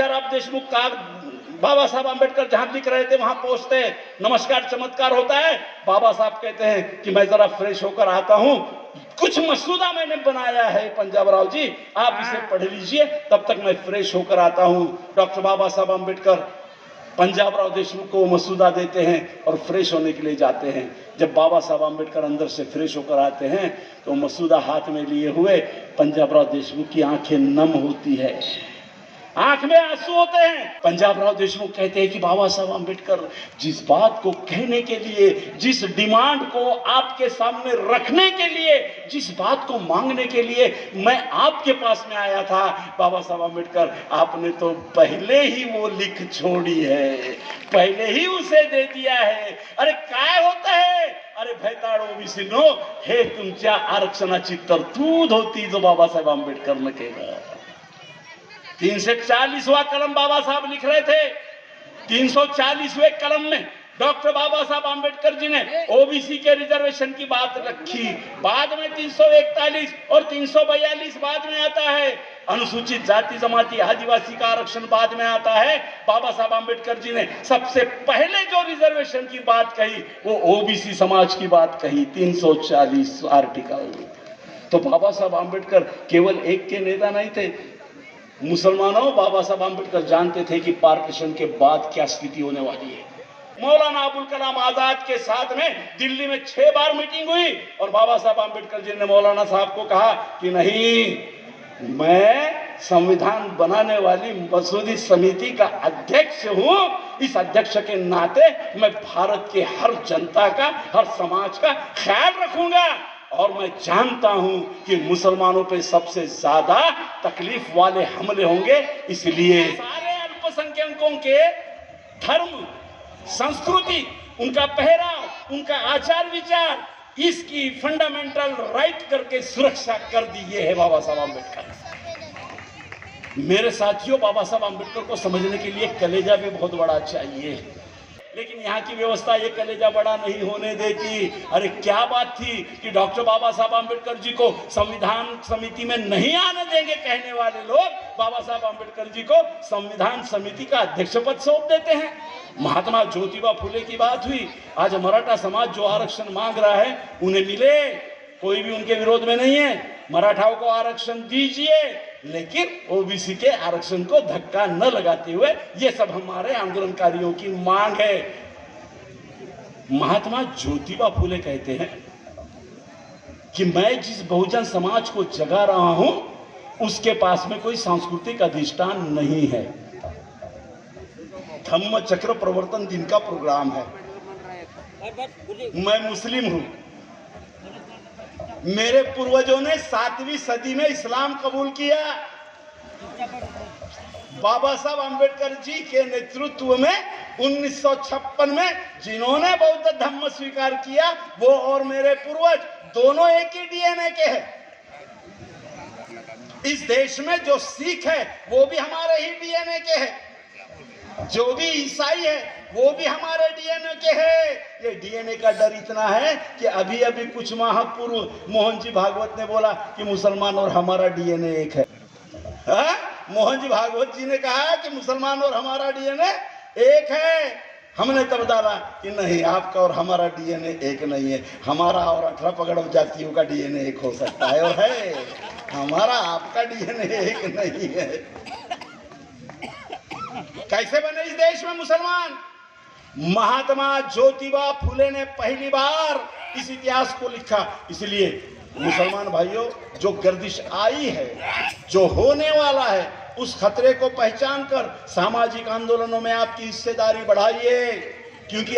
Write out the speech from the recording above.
पंजाबराव देशमुख का बाबा साहब आंबेडकर जहां दिख रहे थे वहां पहुंचते हैं, नमस्कार चमत्कार होता है। बाबा साहब कहते हैं कि मैं जरा फ्रेश होकर आता हूं, कुछ मसूदा मैंने बनाया है पंजाबराव जी, आप इसे पढ़ लीजिए, तब तक मैं फ्रेश होकर आता हूं। डॉक्टर बाबा साहब आंबेडकर पंजाबराव देशमुख को मसूदा देते हैं और फ्रेश होने के लिए जाते हैं। जब बाबा साहब आंबेडकर अंदर से फ्रेश होकर आते हैं तो मसूदा हाथ में लिए हुए पंजाबराव देशमुख की आंखें नम होती है, आंख में आंसू होते हैं। पंजाबराव देशमुख कहते हैं कि बाबा साहब आंबेडकर, जिस बात को कहने के लिए, जिस डिमांड को आपके सामने रखने के लिए, जिस बात को मांगने के लिए मैं आपके पास में आया था, बाबा साहब आंबेडकर आपने तो पहले ही वो लिख छोड़ी है, पहले ही उसे दे दिया है। अरे काय होता है, अरे भैताड़ ओबीसी नो, हे तुमच्या आरक्षणाची तरतूद होती जो बाबासाहेब आंबेडकर ने केलं। 340वां कलम बाबा साहब लिख रहे थे, 340वें कलम में डॉक्टर बाबा साहब आंबेडकर जी ने ओबीसी के रिजर्वेशन की बात रखी। बाद में 341 और 342 बाद में आता है, अनुसूचित जाति जमाती आदिवासी का आरक्षण बाद में आता है। बाबा साहब आंबेडकर जी ने सबसे पहले जो रिजर्वेशन की बात कही वो ओबीसी समाज की बात कही, 340 आर्टिकल। तो बाबा साहब आंबेडकर केवल एक के नेता नहीं थे। मुसलमानों, बाबा साहब आंबेडकर जानते थे कि पार्टीशन के बाद क्या स्थिति होने वाली है। मौलाना अबुल कलाम आजाद के साथ में दिल्ली में 6 बार मीटिंग हुई और बाबा साहब आंबेडकर जी ने मौलाना साहब को कहा कि नहीं, मैं संविधान बनाने वाली मसूदी समिति का अध्यक्ष हूं, इस अध्यक्ष के नाते मैं भारत के हर जनता का, हर समाज का ख्याल रखूंगा और मैं जानता हूं कि मुसलमानों पे सबसे ज्यादा तकलीफ वाले हमले होंगे, इसलिए सारे अल्पसंख्यकों के धर्म, संस्कृति, उनका पहराव, उनका आचार विचार, इसकी फंडामेंटल राइट करके सुरक्षा कर दी। ये है बाबा साहब आंबेडकर। मेरे साथियों, बाबा साहब आंबेडकर को समझने के लिए कलेजा भी बहुत बड़ा चाहिए, लेकिन यहाँ की व्यवस्था ये कलेजा बड़ा नहीं होने देती। अरे क्या बात थी कि डॉक्टर बाबा साहब आंबेडकर जी को संविधान समिति में नहीं आने देंगे कहने वाले लोग बाबा साहब आंबेडकर जी को संविधान समिति का अध्यक्ष पद सौंप देते हैं। महात्मा ज्योतिबा फुले की बात हुई, आज मराठा समाज जो आरक्षण मांग रहा है उन्हें मिले, कोई भी उनके विरोध में नहीं है। मराठाओं को आरक्षण दीजिए, लेकिन ओबीसी के आरक्षण को धक्का न लगाते हुए, ये सब हमारे आंदोलनकारियों की मांग है। महात्मा ज्योतिबा फुले कहते हैं कि मैं जिस बहुजन समाज को जगा रहा हूं उसके पास में कोई सांस्कृतिक अधिष्ठान नहीं है। धम्म चक्र प्रवर्तन दिन का प्रोग्राम है। मैं मुस्लिम हूं, मेरे पूर्वजों ने 7वीं सदी में इस्लाम कबूल किया। बाबा साहब आंबेडकर जी के नेतृत्व में 1956 में जिन्होंने बौद्ध धर्म स्वीकार किया, वो और मेरे पूर्वज दोनों एक ही डीएनए के हैं। इस देश में जो सिख है वो भी हमारे ही डीएनए के हैं, जो भी ईसाई है वो भी हमारे डीएनए के हैं। ये डीएनए का डर इतना है कि अभी अभी कुछ माह पूर्व मोहन जी भागवत ने बोला कि मुसलमान और हमारा डीएनए एक है। मोहन जी भागवत जी ने कहा कि मुसलमान और हमारा डीएनए एक है। हमने तब डाला कि नहीं, आपका और हमारा डीएनए एक नहीं है, हमारा और 18 पगड़ जातियों का डीएनए एक हो सकता है और है, हमारा आपका डीएनए एक नहीं है। कैसे बने इस देश में मुसलमान? महात्मा ज्योतिबा फुले ने पहली बार इस इतिहास को लिखा। इसलिए मुसलमान भाइयों, जो गर्दिश आई है, जो होने वाला है, उस खतरे को पहचान कर सामाजिक आंदोलनों में आपकी हिस्सेदारी बढ़ाइए, क्योंकि